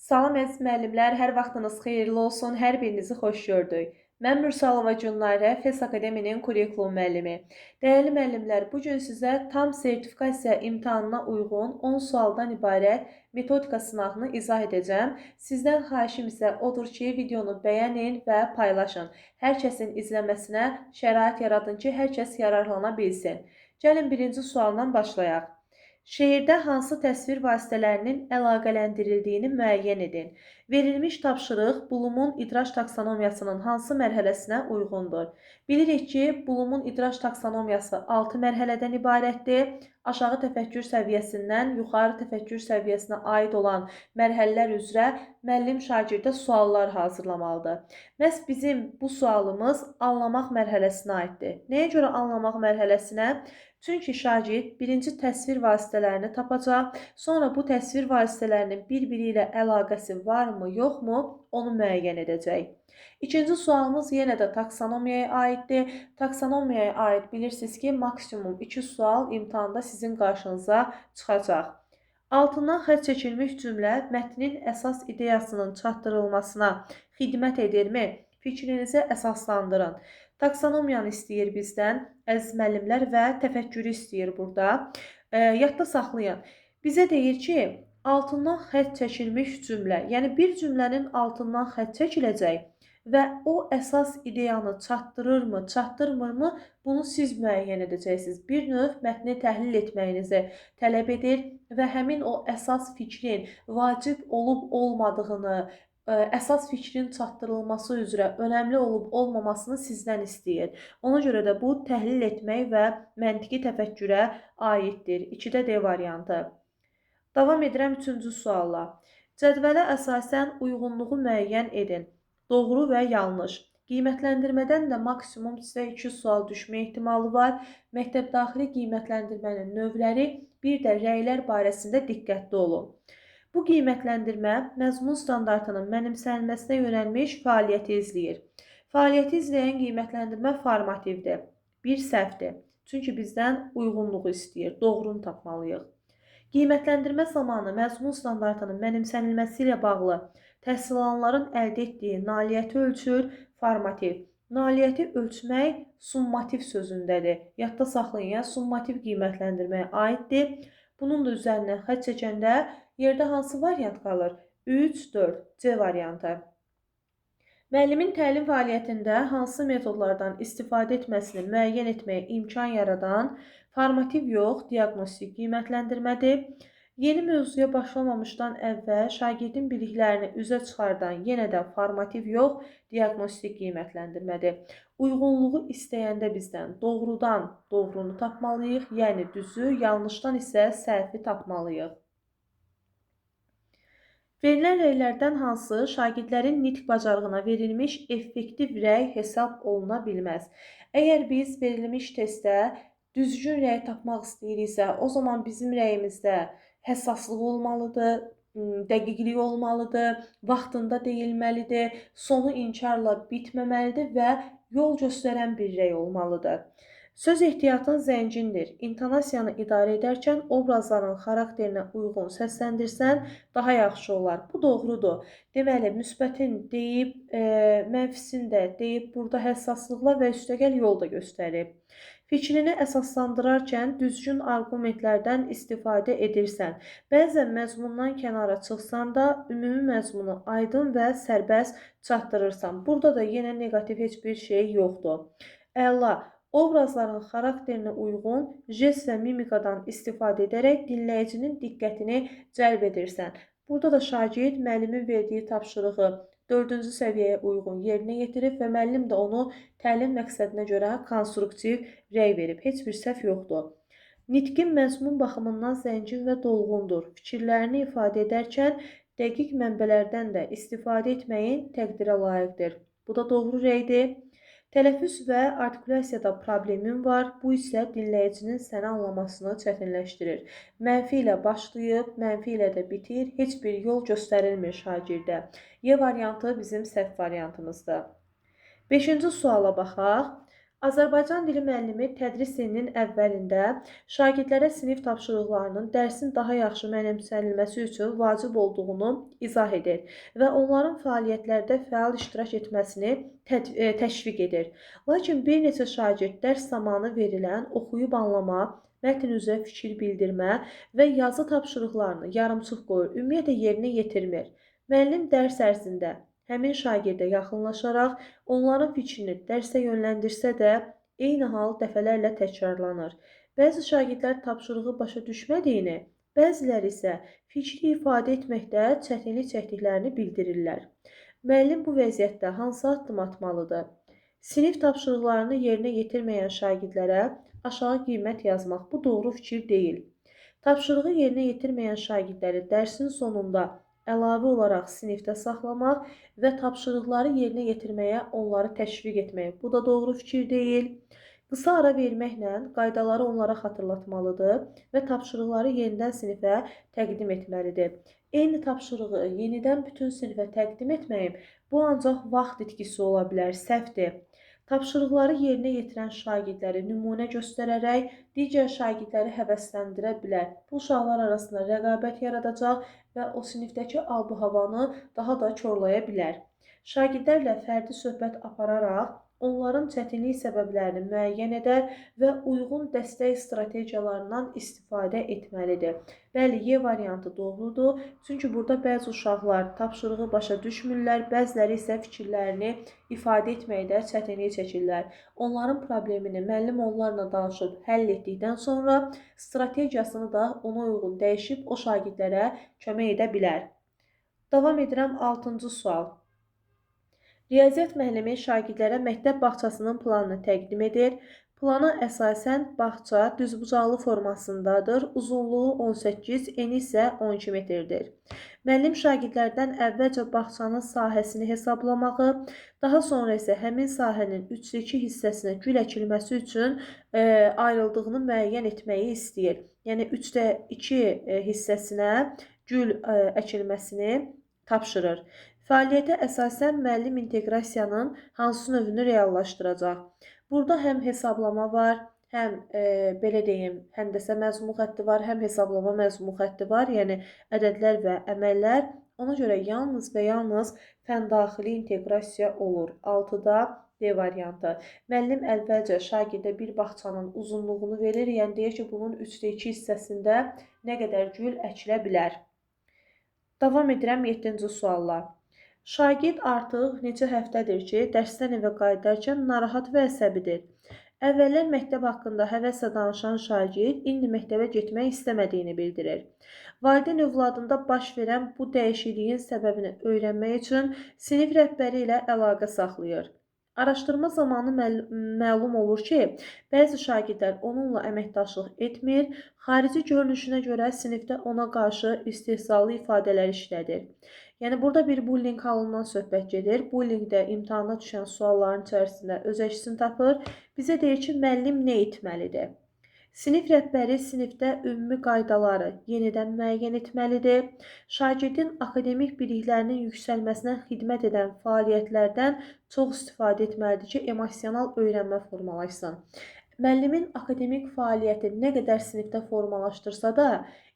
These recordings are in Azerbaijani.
Salam əziz müəllimlər, hər vaxtınız xeyirli olsun, hər birinizi xoş gördük. Mən Mürsalova Cünlarə, FES Akademinin kurikulum müəllimi. Dəyərli müəllimlər, bu gün sizə tam sertifikasiya imtahanına uyğun 10 sualdan ibarət metodika sınağını izah edəcəm. Sizdən xahişim isə odur ki, videonu bəyənin və paylaşın. Hər kəsin izləməsinə şərait yaradın ki, hər kəs yararlana bilsin. Gəlin birinci sualdan başlayaq. Şeirdə hansı təsvir vasitələrinin əlaqələndirildiyini müəyyən edin. Verilmiş tapşırıq Bloom'un idraç taksonomiyasının hansı mərhələsinə uyğundur? Bilirik ki, Bloom'un idraç taksonomiyası 6 mərhələdən ibarətdir. Aşağı təfəkkür səviyyəsindən yuxarı təfəkkür səviyyəsinə aid olan mərhələlər üzrə müəllim şagirdə suallar hazırlamalıdır. Məhz bizim bu sualımız anlamaq mərhələsinə aiddir. Nəyə görə anlamaq mərhələsinə? Çünki şagird birinci təsvir vasitələrini tapacaq, sonra bu təsvir vasitələrinin bir-biri ilə əlaqəsi varmı, yoxmu, onu müəyyən edəcək. İkinci sualımız yenə də taksonomiyaya aiddir. Taksonomiyaya aid bilirsiniz ki, maksimum 2 sual imtahanda sizin qarşınıza çıxacaq. Altından xətt çəkilmiş cümlə mətnin əsas ideyasının çatdırılmasına xidmət edirmi? Fikrinizi əsaslandırın. Taksonomiyanı istəyir bizdən, əziz müəllimlər, və təfəkkürü istəyir burada. Yadda saxlayın. Bizə deyir ki, altından xətt çəkilmiş cümlə, yəni bir cümlənin altından xətt çəkiləcək və o əsas ideyanı çatdırırmı, çatdırmırmı, bunu siz müəyyən edəcəksiniz. Bir növ mətni təhlil etməyinizi tələb edir və həmin o əsas fikrin vacib olub-olmadığını, əsas fikrin çatdırılması üzrə önəmli olub-olmamasını sizdən istəyir. Ona görə də bu təhlil etmək və məntiqi təfəkkürə aiddir. 2-də D variantı. Davam edirəm 3-cü sualla. Cədvələ əsasən uyğunluğu müəyyən edin. Doğru və yanlış. Qiymətləndirmədən də maksimum sizə 2 sual düşmə ehtimalı var. Məktəbdaxili qiymətləndirmənin növləri, bir də rəylər barəsində diqqətli olun. Bu qiymətləndirmə məzmun standartının mənimsənilməsinə yönəlmiş fəaliyyəti izləyir. Fəaliyyəti izləyən qiymətləndirmə formativdir. Bir səhvdir. Çünki bizdən uyğunluğu istəyir, doğrunu tapmalıyıq. Qiymətləndirmə zamanı məzmun standartının mənimsənilməsi ilə bağlı təhsil alanların əldə etdiyi nailiyyəti ölçür, formativ. Nailiyyəti ölçmək summativ sözündədir. Yadda saxlayın, yəni summativ qiymətləndirməyə aiddir. Bunun da üzərinə xətt çəkəndə yerdə hansı variant qalır? 3, 4, C variantı. Müəllimin təlim fəaliyyətində hansı metodlardan istifadə etməsini müəyyən etməyə imkan yaradan formativ yox, diaqnostik qiymətləndirmədir. Yeni mövzuya başlamamışdan əvvəl şagirdin biliklərini üzə çıxardan yenə də formativ yox, diaqnostik qiymətləndirmədir. Uyğunluğu istəyəndə bizdən doğrudan doğrunu tapmalıyıq, yəni düzü, yanlışdan isə səhvi tapmalıyıq. Verilən rəylərdən hansı şagirdlərin nitq bacarığına verilmiş effektiv rəy hesab oluna bilməz? Əgər biz verilmiş testdə düzgün rəy tapmaq istəyiriksə, o zaman bizim rəyimizdə həssaslıq olmalıdır, dəqiqlik olmalıdır, vaxtında deyilməlidir, sonu inkarla bitməməlidir və yol göstərən bir rəy olmalıdır. Söz ehtiyatın zəngindir. İntonasiyanı idarə edərkən obrazların xarakterinə uyğun səsləndirsən daha yaxşı olar. Bu doğrudur. Deməli, müsbətin deyib, mənfisin də deyib, burada həssaslıqla və üstəgəl yol da göstərib. Fikrini əsaslandırarkən düzgün arqumentlərdən istifadə edirsən. Bəzən məzmundan kənara çıxsan da ümumi məzmunu aydın və sərbəst çatdırırsan. Burada da yenə neqativ heç bir şey yoxdur. Əla. Obrazların xarakterinə uyğun jest və mimikadan istifadə edərək dinləyicinin diqqətini cəlb edirsən. Burada da şagird müəllimin verdiyi tapşırığı 4-cü səviyyəyə uyğun yerinə yetirib və müəllim də onu təlim məqsədinə görə konstruktiv rəy verib. Heç bir səhv yoxdur. Nitqin məzmun baxımından zəngin və dolğundur. Fikirlərini ifadə edərkən dəqiq mənbələrdən də istifadə etməyin təqdirə layiqdir. Bu da doğru rəydir. Tələffüz və artikulyasiyada problemin var, bu isə dinləyicinin səni anlamasını çətinləşdirir. Mənfi ilə başlayıb, mənfi ilə də bitir, heç bir yol göstərilmir şagirdə. Y variantı bizim səhv variantımızdır. 5-ci suala baxaq. Azərbaycan dili müəllimi tədris ilinin əvvəlində şagirdlərə sinif tapşırıqlarının dərsin daha yaxşı mənimsənilməsi üçün vacib olduğunu izah edir və onların fəaliyyətlərdə fəal iştirak etməsini təşviq edir. Lakin bir neçə şagird dərs zamanı verilən oxuyub anlama, mətn üzrə fikir bildirmə və yazı tapşırıqlarını yarımçıq qoyur, ümumiyyətlə yerinə yetirmir. Müəllim dərs ərzində həmin şagirdə yaxınlaşaraq onların fikrini dərsə yönləndirsə də, eyni hal dəfələrlə təkrarlanır. Bəzi şagirdlər tapşırığı başa düşmədiyini, bəziləri isə fikri ifadə etməkdə çətinlik çəkdiklərini bildirirlər. Müəllim bu vəziyyətdə hansı addım atmalıdır? Sinif tapşırıqlarını yerinə yetirməyən şagirdlərə aşağı qiymət yazmaq bu doğru fikir deyil. Tapşırığı yerinə yetirməyən şagirdləri dərsin sonunda əlavə olaraq sinifdə saxlamaq və tapşırıqları yerinə yetirməyə onları təşviq etmək. Bu da doğru fikir deyil. Qısa ara verməklə qaydaları onlara xatırlatmalıdır və tapşırıqları yenidən sinifə təqdim etməlidir. Eyni tapşırığı yenidən bütün sinifə təqdim etməyim, bu ancaq vaxt itkisi ola bilər, səhvdir. Tapşırıqları yerinə yetirən şagirdləri nümunə göstərərək digər şagirdləri həvəsləndirə bilər. Bu uşaqlar arasında rəqabət yaradacaq və o sinifdəki ab-havanı daha da korlaya bilər. Şagirdlərlə fərdi söhbət apararaq onların çətinlik səbəblərini müəyyən edər və uyğun dəstək strategiyalarından istifadə etməlidir. Bəli, Y variantı doğrudur. Çünki burada bəzi uşaqlar tapşırığı başa düşmürlər, bəziləri isə fikirlərini ifadə etməkdə çətinlik çəkirlər. Onların problemini müəllim onlarla danışıb həll etdikdən sonra strategiyasını da ona uyğun dəyişib o şagirdlərə kömək edə bilər. Davam edirəm 6-cı sual. Riyaziyyat müəllimi şagirdlərə məktəb bağçasının planını təqdim edir. Plana əsasən bağça düzbucaqlı formasındadır. Uzunluğu 18, eni isə 12 metrdir. Müəllim şagirdlərdən əvvəlcə bağçanın sahəsini hesablamağı, daha sonra isə həmin sahənin 3/2 hissəsinə gül əkilməsi üçün ayrıldığını müəyyən etməyi istəyir. Yəni 3/2 hissəsinə gül əkilməsini tapşırır. Fəaliyyətə əsasən müəllim inteqrasiyanın hansı növünü reallaşdıracaq? Burada həm hesablama var, həm belə deyim, həndəsə məzmun xətti var, həm hesablama məzmun xətti var, yəni ədədlər və əməllər. Ona görə yalnız və yalnız fəndaxili inteqrasiya olur. 6-da D variantı. Müəllim əvvəlcə şagirdə bir bağçanın uzunluğunu verir, yəni deyir ki, bunun 3/2 hissəsində nə qədər gül əkilə bilər. Davam edirəm 7-ci sualla. Şagird artıq neçə həftədir ki, dərsdən evə qayıdarkən narahat və əsəbidir. Əvvəllər məktəb haqqında həvəslə danışan şagird indi məktəbə getmək istəmədiyini bildirir. Valideyn övladında baş verən bu dəyişikliyin səbəbini öyrənmək üçün sinif rəhbəri ilə əlaqə saxlayır. Araşdırma zamanı məlum olur ki, bəzi şagirdlər onunla əməkdaşlıq etmir, xarici görünüşünə görə sinifdə ona qarşı istehzalı ifadələr işlədir. Yəni, burada bir bullying halından söhbət gedir. Bullying də imtahana düşən sualların içərisində öz əksini tapır. Bizə deyir ki, müəllim nə etməlidir? Sinif rəhbəri sinifdə ümumi qaydaları yenidən müəyyən etməlidir. Şagirdin akademik biliklərinin yüksəlməsinə xidmət edən fəaliyyətlərdən çox istifadə etməlidir ki, emosional öyrənmə formalaşsın. Müəllimin akademik fəaliyyəti nə qədər sinifdə formalaşdırsa da,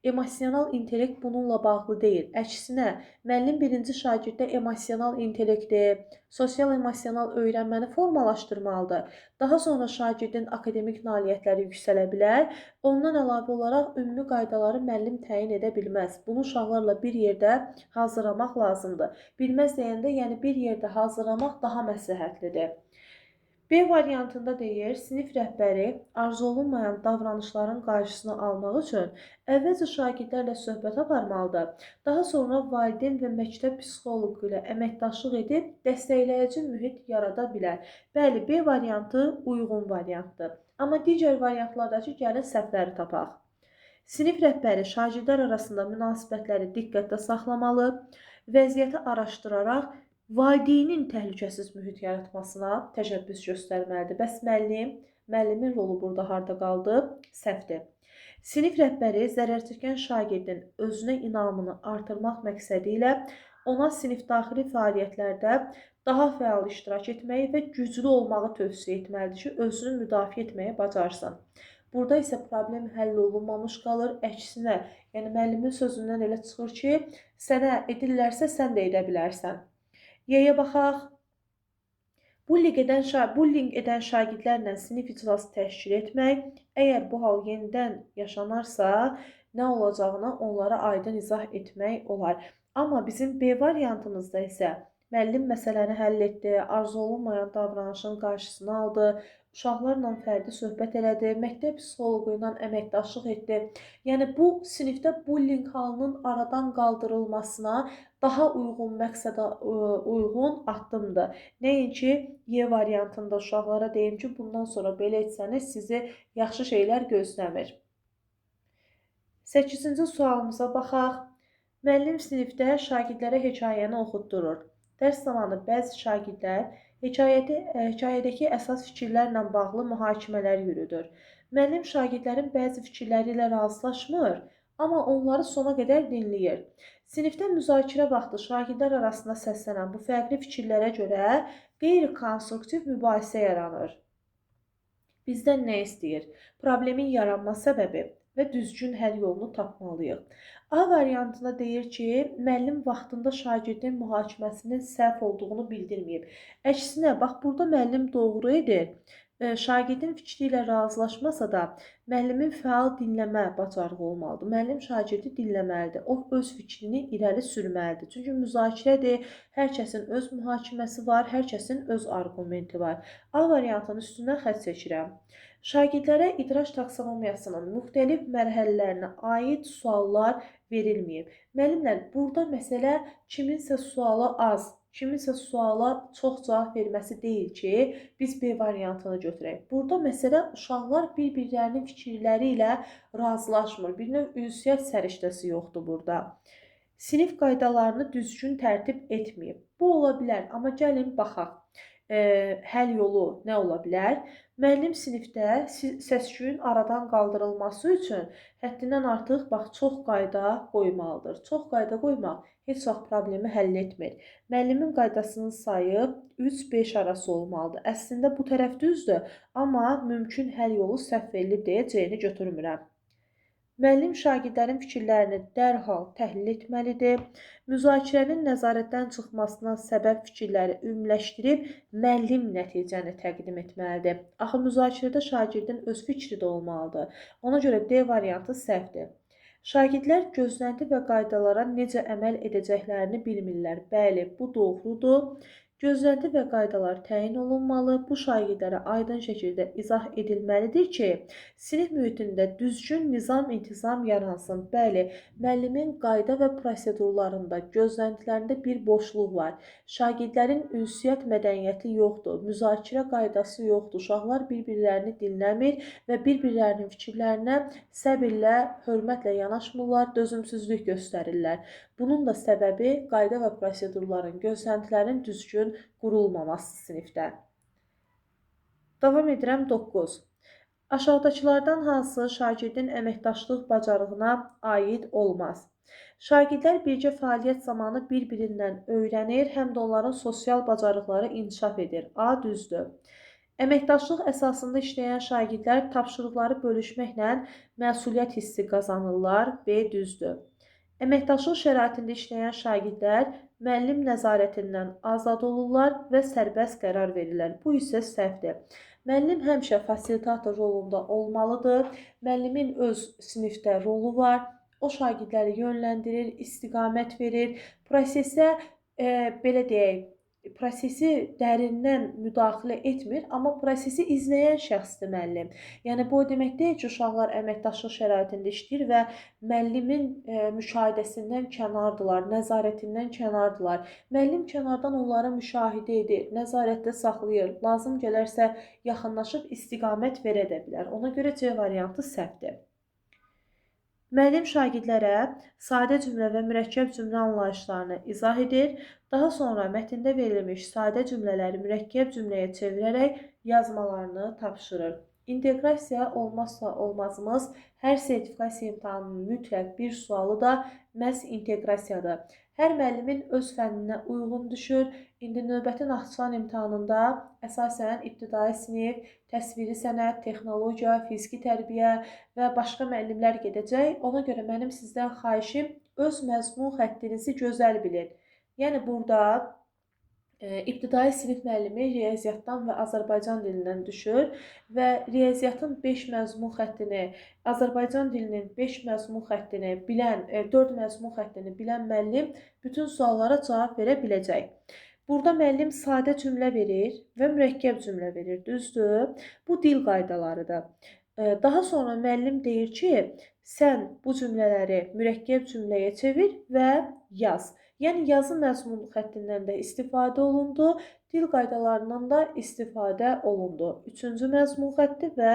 emosional intellekt bununla bağlı deyil. Əksinə, müəllim birinci şagirddə emosional intellekti, sosial-emosional öyrənməni formalaşdırmalıdır. Daha sonra şagirdin akademik nailiyyətləri yüksələ bilər. Ondan əlavə olaraq ümumi qaydaları müəllim təyin edə bilməz. Bunu uşaqlarla bir yerdə hazırlamaq lazımdır. Bilməz deyəndə, yəni bir yerdə hazırlamaq daha məsləhətlidir. B variantında deyir, sinif rəhbəri arzu olunmayan davranışların qarşısını almaq üçün əvvəlcə şagirdlərlə söhbət aparmalıdır. Daha sonra valideyn və məktəb psixoloqu ilə əməkdaşlıq edib dəstəkləyici mühit yarada bilər. Bəli, B variantı uyğun variantdır. Amma digər variantlardakı gəlin səhvləri tapaq. Sinif rəhbəri şagirdlər arasında münasibətləri diqqətdə saxlamalı, vəziyyəti araşdıraraq valideynin təhlükəsiz mühit yaratmasına təşəbbüs göstərməlidir. Bəs müəllimin rolu burada harda qaldı? Səhvdir. Sinif rəhbəri zərərçəkən şagirdin özünə inamını artırmaq məqsədi ilə ona sinifdaxili fəaliyyətlərdə daha fəal iştirak etməyi və güclü olmağı tövsiyə etməlidir ki, özünü müdafiə etməyi bacarsın. Burada isə problem həll olunmamış qalır. Əksinə, yəni müəllimin sözündən elə çıxır ki, sənə edirlərsə sən də edə bilərsən. Y-yə baxaq. Bullying edən şagirdlərlə sinif iclası təşkil etmək, əgər bu hal yenidən yaşanarsa, nə olacağını onlara aydın izah etmək olar. Amma bizim B variantımızda isə müəllim məsələni həll etdi, arzu olunmayan davranışın qarşısını aldı, uşaqlarla fərdi söhbət elədi, məktəb psixoloqu ilə əməkdaşlıq etdi. Yəni bu sinifdə bullying halının aradan qaldırılmasına daha uyğun məqsədə uyğun addımdır. Nəinki Y variantında uşaqlara deyim ki, bundan sonra belə etsəniz sizi yaxşı şeylər gözləmir. 8-ci sualımıza baxaq. Müəllim sinifdə şagirdlərə hekayəni oxutdurur. Dərs zamanı bəzi şagirdlər hekayədəki əsas fikirlərlə bağlı mühakimələr yürüdür. Müəllim şagirdlərin bəzi fikirləri ilə razılaşmır, amma onları sona qədər dinləyir. Sinifdə müzakirə vaxtı şagirdlər arasında səslənən bu fərqli fikirlərə görə qeyri-konstruktiv mübahisə yaranır. Bizdən nə istəyir? Problemin yaranma səbəbi və düzgün həll yolunu tapmalıyıq. A variantında deyir ki, müəllim vaxtında şagirdin mühakiməsinin səhv olduğunu bildirməyib. Əksinə, bax burada müəllim doğru edir. Şagirdin fikri ilə razılaşmasa da, müəllimin fəal dinləmə bacarığı olmalıdır. Müəllim şagirdi dinləməlidir. O öz fikrini irəli sürməlidir. Çünki müzakirədir, hər kəsin öz mühakiməsi var, hər kəsin öz arqumenti var. A variantının üstündən xətt çəkirəm. Şagirdlərə idraç taksonomiyasının müxtəlif mərhələlərinə aid suallar verilməyib. Müəllimlər, burada məsələ kiminsə sualı az, kiminsə suala çox cavab verməsi deyil ki, biz B variantını götürək. Burada məsələ uşaqlar bir-birlərinin fikirləri ilə razılaşmır. Bir növ ünsiyyət səriştəsi yoxdur burada. Sinif qaydalarını düzgün tərtib etməyib. Bu ola bilər, amma gəlin baxaq. Həll yolu nə ola bilər? Müəllim sinifdə səs-küyün aradan qaldırılması üçün həddindən artıq çox qayda qoymalıdır. Çox qayda qoymaq heç vaxt problemi həll etmir. Müəllimin qaydasının sayı 3-5 arası olmalıdır. Əslində bu tərəf düzdür, amma mümkün həll yolu səhv verilib deyə C-ni götürmürəm. Müəllim şagirdlərin fikirlərini dərhal təhlil etməlidir. Müzakirənin nəzarətdən çıxmasına səbəb fikirləri ümumiləşdirib müəllim nəticəni təqdim etməlidir. Axı müzakirədə şagirdin öz fikri də olmalıdır. Ona görə D variantı səhvdir. Şagirdlər gözlənti və qaydalara necə əməl edəcəklərini bilmirlər. Bəli, bu doğrudur. Gözlənti və qaydalar təyin olunmalı, bu şagirdlərə aydın şəkildə izah edilməlidir ki, sinif mühitində düzgün nizam-intizam yaransın. Bəli, müəllimin qayda və prosedurlarında, gözləntilərində bir boşluq var. Şagirdlərin ünsiyyət mədəniyyəti yoxdur, müzakirə qaydası yoxdur. Uşaqlar bir-birlərini dinləmir və bir-birlərinin fikirlərinə səbirlə, hörmətlə yanaşmırlar, dözümsüzlük göstərirlər. Bunun da səbəbi qayda və prosedurların, gözləntilərin düzgün qurulmaması sinifdə. Davam edirəm 9. Aşağıdakılardan hansı şagirdin əməkdaşlıq bacarığına aid olmaz? Şagirdlər birgə fəaliyyət zamanı bir-birindən öyrənir, həm də onların sosial bacarıqları inkişaf edir. A düzdür. Əməkdaşlıq əsasında işləyən şagirdlər tapşırıqları bölüşməklə məsuliyyət hissi qazanırlar. B düzdür. Əməkdaşlıq şəraitində işləyən şagirdlər müəllim nəzarətindən azad olurlar və sərbəst qərar verirlər. Bu isə səhvdir. Müəllim həmişə fasilitator rolunda olmalıdır. Müəllimin öz sinifdə rolu var. O şagirdləri yönləndirir, istiqamət verir. Belə deyək, prosesi dərindən müdaxilə etmir, amma prosesi izləyən şəxsdir müəllim. Yəni bu o demək deyil ki, uşaqlar əməkdaşlıq şəraitində işləyir və müəllimin müşahidəsindən kənardılar, nəzarətindən kənardılar. Müəllim kənardan onları müşahidə edir, nəzarətdə saxlayır. Lazım gələrsə yaxınlaşıb istiqamət verə də bilər. Ona görə C variantı səhvdir. Müəllim şagirdlərə sadə cümlə və mürəkkəb cümlə anlayışlarını izah edir. Daha sonra mətndə verilmiş sadə cümlələri mürəkkəb cümləyə çevirərək yazmalarını tapşırır. İnteqrasiya olmazsa olmazımız. Hər sertifikasiya imtahanının mütləq bir sualı da məhz inteqrasiyadır. Hər müəllimin öz fənninə uyğun düşür. İndi növbəti Naxçıvan imtahanında əsasən ibtidai sinif, təsviri sənət, texnologiya, fiziki tərbiyə və başqa müəllimlər gedəcək. Ona görə mənim sizdən xahişim öz məzmun xəttinizi gözəl bilin. Yəni burada İbtidai sinif müəllimi riyaziyyatdan və Azərbaycan dilindən düşür və riyaziyyatın 5 məzmun xəttini, Azərbaycan dilinin 5 məzmun xəttini bilən, 4 məzmun xəttini bilən müəllim bütün suallara cavab verə biləcək. Burada müəllim sadə cümlə verir və mürəkkəb cümlə verir, düzdür? Bu dil qaydalarıdır. Daha sonra müəllim deyir ki, sən bu cümlələri mürəkkəb cümləyə çevir və yaz. Yəni yazı məzmun xəttindən də istifadə olundu, dil qaydalarından da istifadə olundu. 3-cü məzmun xətti və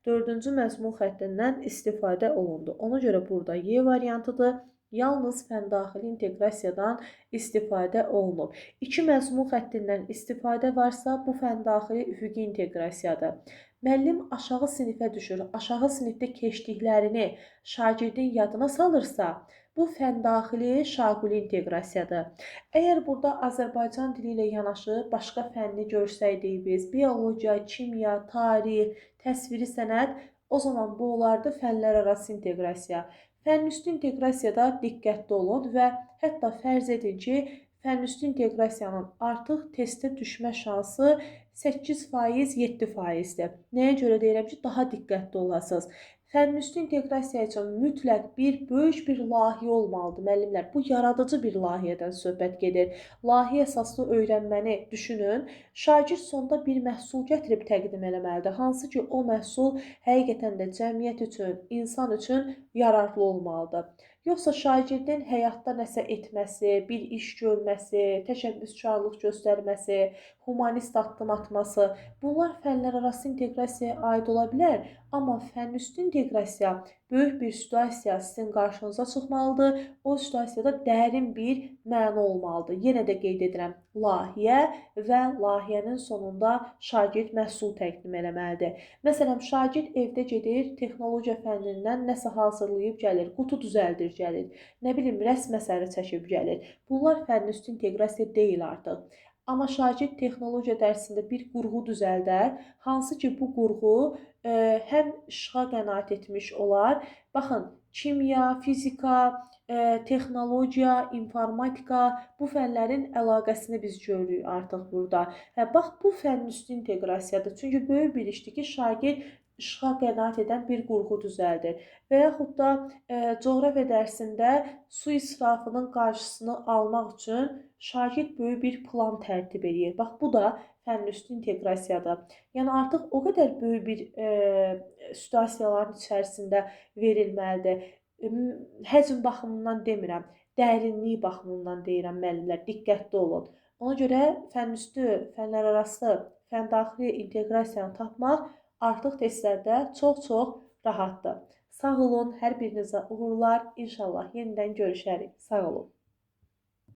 4-cü məzmun xəttindən istifadə olundu. Ona görə burada Y variantıdır. Yalnız fəndaxili inteqrasiyadan istifadə olunub. 2 məzmun xəttindən istifadə varsa, bu fəndaxili üfüqi inteqrasiyadır. Müəllim aşağı sinifə düşür, aşağı sinifdə keçdiklərini şagirdin yadına salırsa, bu fəndaxili şaquli inteqrasiyadır. Əgər burada Azərbaycan dili ilə yanaşı başqa fənni görsəydik biz, biologiya, kimya, tarix, təsviri sənət, o zaman bu olardı fənlər arası inteqrasiya. Fənüstü inteqrasiyada diqqətli olun və hətta fərz edin ki, fənüstü inteqrasiyanın artıq testə düşmə şansı 8%, 7%-dir. Nəyə görə deyirəm ki, daha diqqətli olasınız. Fənüstü inteqrasiya üçün mütləq böyük bir layihə olmalıdır, müəllimlər. Bu yaradıcı bir layihədən söhbət gedir. Layihə əsaslı öyrənməni düşünün. Şagird sonda bir məhsul gətirib təqdim eləməlidir. Hansı ki, o məhsul həqiqətən də cəmiyyət üçün, insan üçün yararlı olmalıdır. Yoxsa şagirdin həyatda nəsə etməsi, bir iş görməsi, təşəbbüskarlıq göstərməsi, humanist addım atması, bunlar fənlər arası inteqrasiyaya aid ola bilər. Amma fənüstü inteqrasiya böyük bir situasiya sizin qarşınıza çıxmalıdır. O situasiyada dərin bir məna olmalıdır. Yenə də qeyd edirəm, layihə və layihənin sonunda şagird məhsul təqdim eləməlidir. Məsələn, şagird evdə gedir, texnologiya fənnindən nəsə hazırlayıb gəlir, qutu düzəldir gəlir, nə bilim, rəsm əsəri çəkib gəlir. Bunlar fənüstü inteqrasiya deyil artıq. Amma şagird texnologiya dərsində bir qurğu düzəldər, hansı ki, bu qurğu həm işığa qənaət etmiş olar. Baxın, kimya, fizika, texnologiya, informatika, bu fənlərin əlaqəsini biz görürük artıq burada. Bax, bu fənüstü inteqrasiyadır. Çünki böyük bir işdir ki, şagird işığa qənaət edən bir qurğu düzəldir. Və yaxud da coğrafiya dərsində su israfının qarşısını almaq üçün şagird böyük bir plan tərtib edir. Bax, bu da fənüstü inteqrasiyadır. Yəni artıq o qədər böyük bir situasiyaların içərisində verilməlidir. Həcm baxımından demirəm, dərinliyi baxımından deyirəm müəllimlər, diqqətli olun. Ona görə fənüstü, fənlər arası, fəndaxili inteqrasiyanı tapmaq artıq testlərdə çox-çox rahatdır. Sağ olun, hər birinizə uğurlar. İnşallah yenidən görüşərik. Sağ olun.